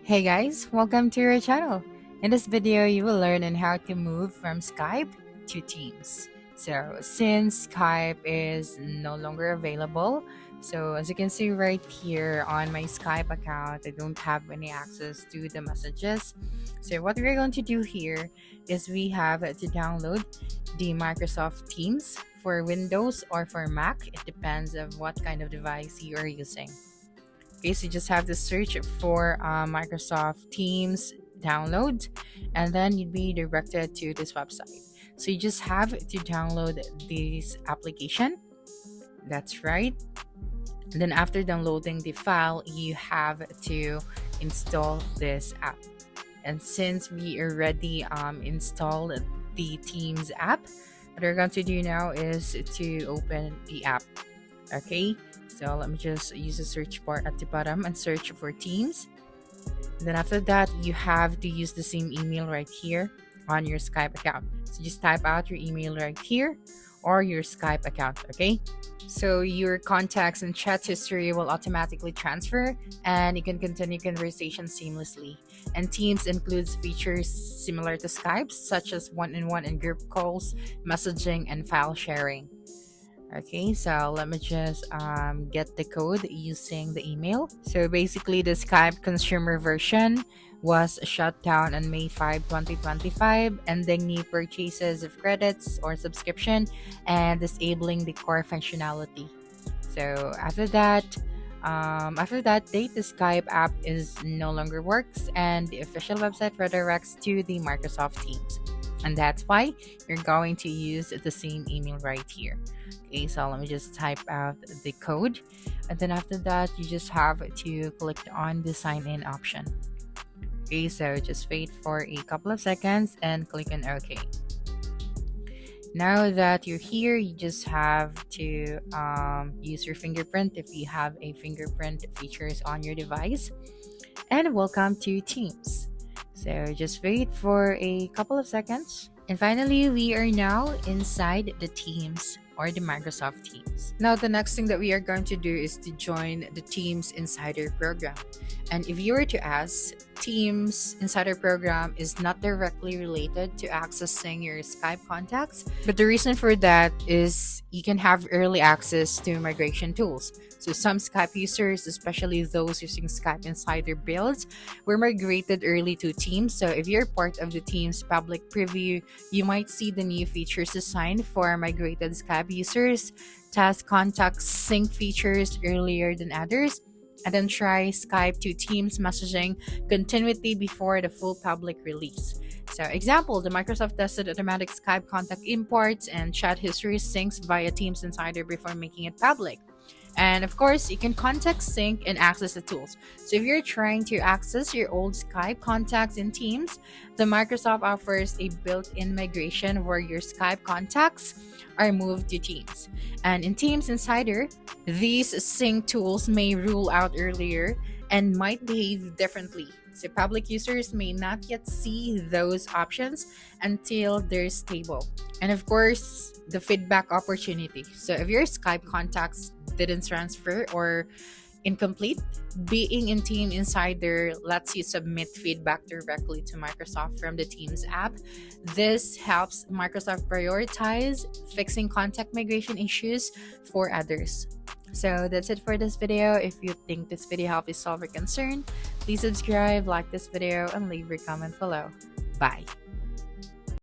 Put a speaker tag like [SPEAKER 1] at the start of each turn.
[SPEAKER 1] Hey guys, welcome to our channel. In this video, you will learn on how to move from Skype to Teams. So since Skype is no longer available, so as you can see right here on my Skype account, I don't have any access to the messages. So what we're going to do here is we have to download the Microsoft Teams for Windows or for Mac. It depends of what kind of device you are using. Okay, so you just have to search for Microsoft Teams download, and then you'd be directed to this website. So you just have to download this application. That's right. And then after downloading the file, you have to install this app. And since we already installed the Teams app, what we're going to do now is to open the app. Okay, so let me just use the search bar at the bottom and search for Teams. And then after that, you have to use the same email right here on your Skype account. So just type out your email right here or your Skype account. Okay, so your contacts and chat history will automatically transfer and you can continue conversation seamlessly. And Teams includes features similar to Skype, such as one-on-one and group calls, messaging, and file sharing. Okay, so let me just get the code using the email. So basically, the Skype consumer version was shut down on May 5, 2025, ending new purchases of credits or subscription and disabling the core functionality. So after that date, the Skype app is no longer works and the official website redirects to the Microsoft Teams. And that's why you're going to use the same email right here. Okay, so let me just type out the code. And then after that, you just have to click on the sign in option. Okay, so just wait for a couple of seconds and click on OK. Now that you're here, you just have to use your fingerprint if you have a fingerprint features on your device. And welcome to Teams. So just wait for a couple of seconds. And finally, we are now inside the Teams or the Microsoft Teams. Now, the next thing that we are going to do is to join the Teams Insider program. And if you were to ask, Teams Insider program is not directly related to accessing your Skype contacts, but the reason for that is you can have early access to migration tools. So some Skype users, especially those using Skype Insider builds, were migrated early to Teams. So if you're part of the Teams public preview, you might see the new features assigned for migrated Skype users, test contact sync features earlier than others, and then try Skype to Teams messaging continuity before the full public release. So example, the Microsoft tested automatic Skype contact imports and chat history syncs via Teams Insider before making it public. And of course, you can contact sync and access the tools. So if you're trying to access your old Skype contacts in Teams, the Microsoft offers a built-in migration where your Skype contacts are moved to Teams. And in Teams Insider, these sync tools may rule out earlier and might behave differently. So public users may not yet see those options until they're stable. And of course, the feedback opportunity. So if your Skype contacts didn't transfer or incomplete, being in Team Insider lets you submit feedback directly to Microsoft from the Teams app. This helps Microsoft prioritize fixing contact migration issues for others. So that's it for this video. If you think this video helped you solve your concern, please subscribe, like this video, and leave your comment below. Bye.